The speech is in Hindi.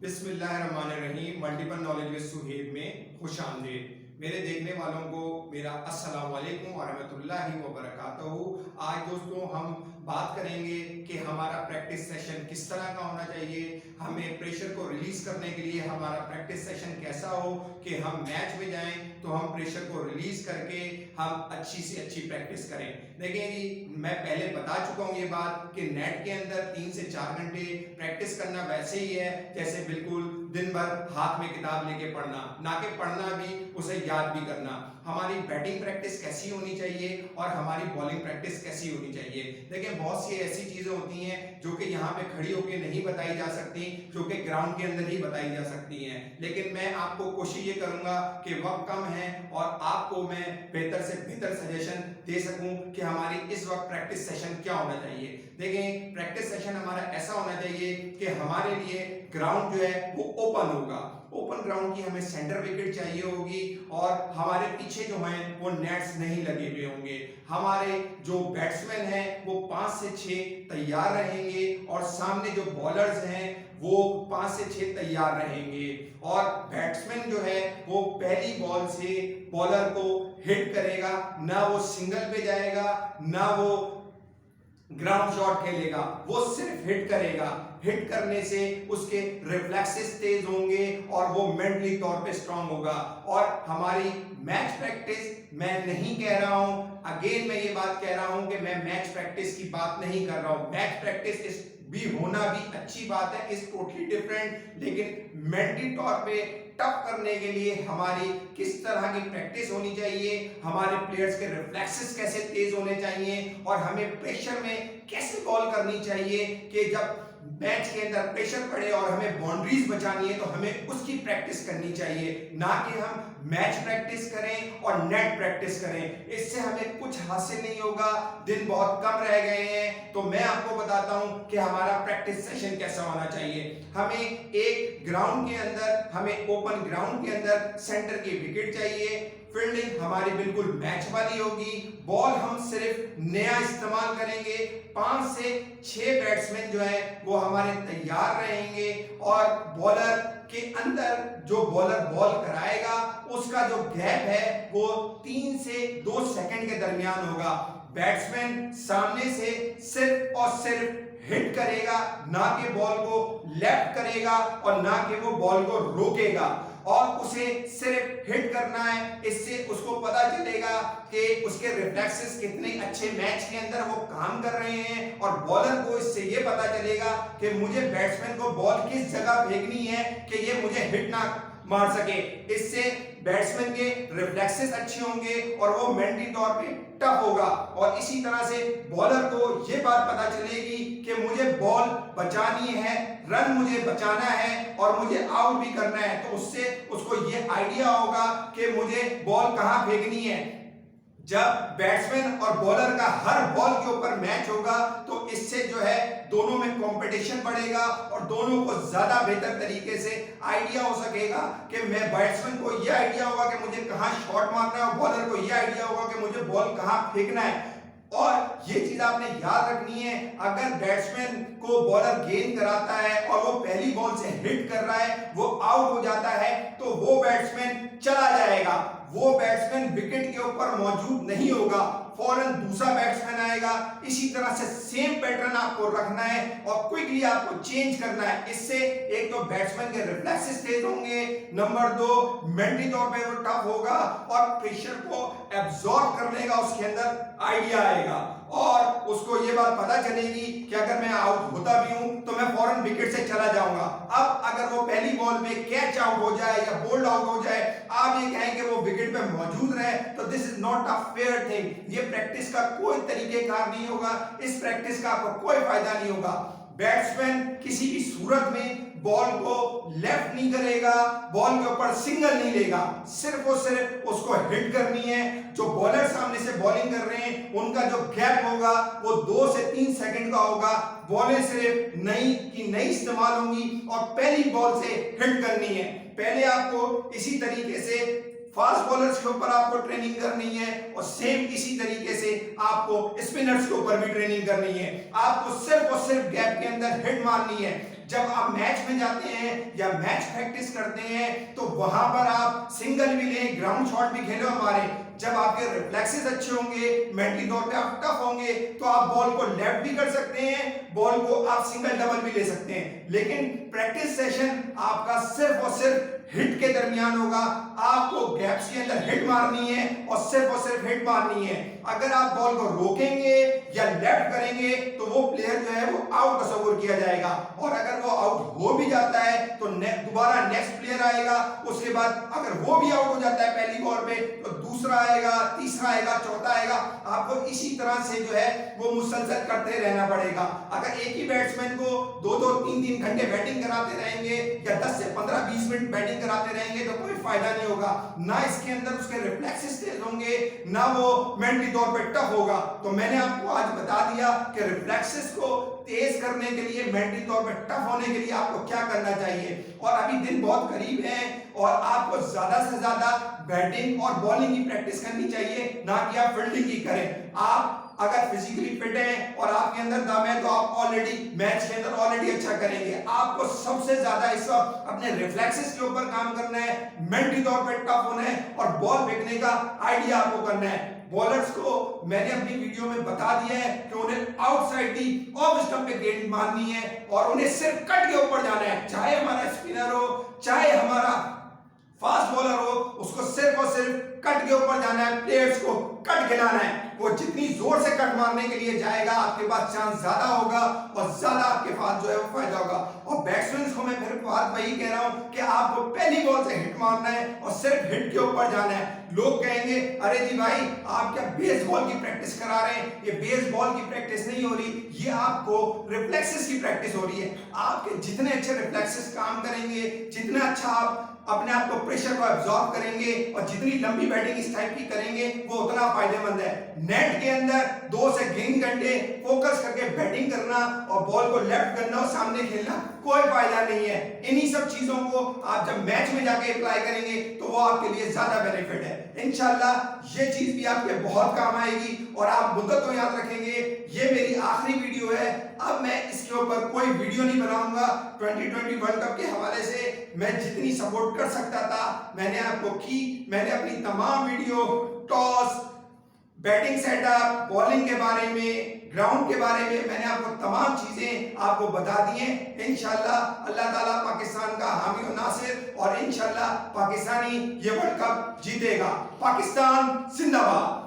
बिस्मिल्लाहिर्रहमानिर्रहीम। मल्टीपल नॉलेज विद सुहेब में खुश आमदीद। मेरे देखने वालों को मेरा अस्सलाम वालेकुम व रहमतुल्लाहि व बरकातहू। आज दोस्तों हम बात करेंगे कि हमारा प्रैक्टिस सेशन किस तरह का होना चाहिए। हमें प्रेशर को रिलीज करने के लिए हमारा प्रैक्टिस सेशन कैसा हो कि हम मैच में जाएं तो हम प्रेशर को रिलीज करके हम अच्छी से अच्छी प्रैक्टिस करें। देखिए जी, मैं पहले बता चुका हूँ ये बात कि नेट के अंदर 3 से 4 घंटे प्रैक्टिस करना वैसे ही है जैसे बिल्कुल दिन भर हाथ में किताब लेके पढ़ना, ना कि पढ़ना भी उसे याद भी करना। हमारी बैटिंग प्रैक्टिस कैसी होनी चाहिए और हमारी बॉलिंग प्रैक्टिस कैसी होनी चाहिए। देखिए, बहुत सी ऐसी चीजें होती हैं जो कि यहाँ पे खड़ी होकर नहीं बताई जा सकती, जो कि ग्राउंड के अंदर ही बताई जा सकती हैं। लेकिन मैं आपको कोशिश ये करूंगा कि वक्त कम है और आपको मैं बेहतर से बेहतर सजेशन दे सकूं कि हमारी इस वक्त प्रैक्टिस सेशन क्या होना चाहिए। देखें, प्रैक्टिस सेशन हमारा ऐसा होना चाहिए कि हमारे लिए ग्राउंड जो है वो ओपन होगा। ओपन ग्राउंड की हमें सेंटर विकेट चाहिए होगी और हमारे पीछे जो हैं वो नेट्स नहीं लगे हुए होंगे। हमारे जो बैट्समैन हैं वो 5 से 6 तैयार रहेंगे और सामने जो बॉलर्स हैं वो 5 से 6 तैयार रहेंगे। और बैट्समैन जो है वो पहली बॉल से बॉलर को हिट करेगा, ना वो सिंगल पे जाएगा ना वो ग्राउंड शॉट खेलेगा, वो सिर्फ हिट करेगा। हिट करने से उसके रिफ्लेक्सेस तेज होंगे और वो मेंटली तौर पे स्ट्रांग होगा। और हमारी मैच प्रैक्टिस मैं नहीं कह रहा हूं, अगेन मैं ये बात कह रहा हूं कि मैं मैच प्रैक्टिस की बात नहीं कर रहा हूं। मैच प्रैक्टिस इस भी होना भी अच्छी बात है, इज टोटली डिफरेंट। लेकिन मेंटली तौर पे टफ करने के लिए हमारी किस तरह की प्रैक्टिस होनी चाहिए, हमारे प्लेयर्स के रिफ्लेक्सेस कैसे तेज होने चाहिए और हमें प्रेशर में कैसे बॉल करनी चाहिए कि जब मैच के अंदर प्रेशर पड़े और हमें बाउंड्रीज बचानी है तो हमें उसकी प्रैक्टिस करनी चाहिए, ना कि हम मैच प्रैक्टिस करें और नेट प्रैक्टिस करें। इससे हमें कुछ हासिल नहीं होगा, दिन बहुत कम रह गए हैं। तो मैं आपको बताता हूं कि हमारा प्रैक्टिस सेशन कैसा होना चाहिए। हमें एक ग्राउंड के अंदर, हमें ओपन ग्राउंड के अंदर सेंटर की विकेट चाहिए। फील्डिंग हमारी बिल्कुल मैच वाली होगी। बॉल हम सिर्फ नया इस्तेमाल करेंगे। 5 से 6 बैट्समैन जो है वो हमारे तैयार रहेंगे और बॉलर के अंदर जो बॉलर बॉल कराएगा उसका जो गैप है वो 3 से 2 सेकंड के दरमियान होगा। बैट्समैन सामने से सिर्फ और सिर्फ हिट करेगा, ना कि बॉल को लेफ्ट करेगा और ना कि वो बॉल को रोकेगा, और उसे सिर्फ हिट करना है। इससे उसको पता चलेगा कि उसके रिफ्लेक्सेस कितने अच्छे मैच के अंदर वो काम कर रहे हैं और बॉलर को इससे ये पता चलेगा कि मुझे बैट्समैन को बॉल किस जगह फेंकनी है कि ये मुझे हिट ना मार सके। इससे बैट्समैन के रिफ्लेक्सेस अच्छे होंगे और वो मेंटली तौर पे टफ होगा। और इसी तरह से बॉलर को ये बात पता चलेगी कि मुझे बॉल बचानी है, रन मुझे बचाना है और मुझे आउट भी करना है। तो उससे उसको ये आइडिया होगा कि मुझे बॉल कहां फेंकनी है। जब बैट्समैन और बॉलर का हर बॉल के ऊपर मैच होगा तो इससे जो है दोनों में कंपटीशन बढ़ेगा और दोनों को ज्यादा बेहतर तरीके से आइडिया हो सकेगा कि मैं बैट्समैन को यह आइडिया होगा कि मुझे कहां शॉट मारना है और बॉलर को यह आइडिया होगा कि मुझे बॉल कहां फेंकना है। और ये चीज आपने याद रखनी है, अगर बैट्समैन को बॉलर गेंद कराता है और वो पहली बॉल से हिट कर रहा है, वो आउट हो जाता है, तो वो बैट्समैन चला जाएगा, वो बैट्समैन विकेट के ऊपर मौजूद नहीं होगा, फौरन दूसरा बैट्समैन आएगा। इसी तरह से सेम पैटर्न आपको रखना है और क्विकली आपको चेंज करना है। इससे एक तो बैट्समैन के रिफ्लेक्सेस तेज होंगे, नंबर 2 मेंटली तौर पे वो टफ होगा और प्रेशर को एब्जॉर्ब करने का उसके अंदर आइडिया आएगा और उसको ये बात पता चलेगी कि अगर मैं आउट होता भी हूं तो मैं फौरन विकेट से चला जाऊंगा। अब अगर वो पहली बॉल में कैच आउट हो जाए या बोल्ड आउट हो जाए, आप ये कहें कि वो विकेट पे मौजूद रहे, तो this is not a fair thing. ये प्रैक्टिस का कोई तरीकेकार नहीं होगा, इस प्रैक्टिस का आपको कोई फायदा नहीं होगा। बैट्समैन किसी भी सूरत में बॉल को लेफ्ट नहीं करेगा, बॉल के ऊपर सिंगल नहीं लेगा, सिर्फ और सिर्फ उसको हिट करनी है। जो बॉलर सामने से बॉलिंग कर रहे हैं उनका जो गैप होगा वो 2 से 3 सेकंड का होगा। बॉलें सिर्फ नई की नई इस्तेमाल होंगी और पहली बॉल से हिट करनी है। पहले आपको इसी तरीके से फास्ट बॉलर्स के ऊपर आपको ट्रेनिंग करनी है और सेम इसी तरीके से आपको स्पिनर्स के ऊपर भी ट्रेनिंग करनी है। आपको सिर्फ और सिर्फ गैप के अंदर हिट मारनी है। जब आप मैच में जाते हैं या मैच प्रैक्टिस करते हैं तो वहां पर आप सिंगल भी लें, ग्राउंड शॉट भी खेलो हमारे, जब आपके रिफ्लेक्सेस अच्छे होंगे, मेंटली तौर पे आप टफ होंगे, तो आप बॉल को लेफ्ट भी कर सकते हैं, बॉल को आप सिंगल डबल भी ले सकते हैं। लेकिन प्रैक्टिस सेशन आपका सिर्फ और सिर्फ हिट के दरमियान होगा। आपको गैप्स के अंदर हिट मारनी है और सिर्फ हिट मारनी है। अगर आप बॉल को रोकेंगे या लेफ्ट करेंगे तो वो प्लेयर जो है वो आउट तस्वीर किया जाएगा, और अगर वो आउट हो भी जाता है तो दोबारा नेक्स्ट प्लेयर आएगा, उसके बाद अगर वो भी आउट हो जाता है पहली बॉल पे तो दूसरा आएगा, तीसरा आएगा, चौथा आएगा। आपको इसी तरह से जो है वो मुसलसल करते रहना पड़ेगा। अगर एक ही बैट्समैन को 2-2, 3-3 घंटे बैटिंग कराते रहेंगे या 10 से 15-20 मिनट बैटिंग कराते रहेंगे तो कोई फायदा नहीं होगा, ना इसके अंदर उसके रिफ्लेक्सेस तेज होंगे, ना वो मेंटली तौर पे टफ होगा। तो मैंने आपको आज बता दिया कि रिफ्लेक्सेस को तेज करने के लिए, मेंटली तौर पे टफ होने के लिए आपको क्या करना चाहिए। और अभी दिन बहुत करीब है और आपको ज्यादा से ज्यादा बैटिंग और बॉलिंग की प्रैक्टिस करनी चाहिए, ना कि आप फील्डिंग की करें। आप अगर फिजिकली फिट हैं और आपके अंदर दम है तो आप ऑलरेडी मैच के अंदर ऑलरेडी अच्छा करेंगे। आपको सबसे ज्यादा इस वक्त अपने रिफ्लेक्सेस के ऊपर काम करना है, मेंटली तौर पे टफ होना है और बॉल फेंकने का आइडिया आपको करना है। बॉलर्स को मैंने अपनी वीडियो में बता दिया है कि उन्हें आउटसाइड दी ऑफ स्टंप पे गेंद मारनी है और उन्हें सिर्फ कट के ऊपर जाना है, चाहे हमारा स्पिनर हो चाहे हमारा फास्ट बॉलर हो, उसको सिर्फ और सिर्फ कट के ऊपर जाना है, प्लेयर्स को कट खिलाना है। वो जितनी जोर से कट मारने के लिए जाएगा आपके पास चांस ज्यादा होगा और ज्यादा आपके पास जो है वो फायदा होगा। और बैट्समैन को मैं फिर बात वही कह रहा हूं कि आपको पहली बॉल से हिट मारना है और सिर्फ हिट के ऊपर जाना है। लोग कहेंगे अरे जी भाई आप क्या बेसबॉल की प्रैक्टिस करा रहे हैं, ये बेसबॉल की प्रैक्टिस नहीं हो रही, ये आपको रिफ्लेक्सेस की प्रैक्टिस हो रही है। आपके जितने अच्छे रिफ्लेक्सेस काम करेंगे, जितना अच्छा आप अपने आप को प्रेशर को एब्जॉर्ब करेंगे और जितनी लंबी बैटिंग इस टाइप की करेंगे वो उतना फायदेमंद है। नेट के अंदर 2 से 3 घंटे फोकस करके बैटिंग करना और बॉल को लेफ्ट करना और सामने खेलना कोई फायदा नहीं है। इन्हीं सब चीजों को आप जब मैच में जाके अप्लाई करेंगे तो वो आपके लिए ज्यादा बेनिफिट है। इंशाल्लाह ये चीज भी आपके बहुत काम आएगी और आप मुद्दत को याद रखेंगे। ये मेरी आखिरी वीडियो है, अब मैं इसके ऊपर कोई वीडियो नहीं बनाऊंगा। 2020 वर्ल्ड कप के हवाले से मैं जितनी सपोर्ट कर सकता था मैंने आपको की। मैंने अपनी तमाम video toss, batting setup, bowling के बारे में, ग्राउंड के बारे में मैंने आपको तमाम चीजें आपको बता दी हैं। इंशाल्लाह अल्लाह ताला पाकिस्तान का हामी और नासिर और इंशाल्लाह पाकिस्तानी ये वर्ल्ड कप जीतेगा। पाकिस्तान जिंदाबाद।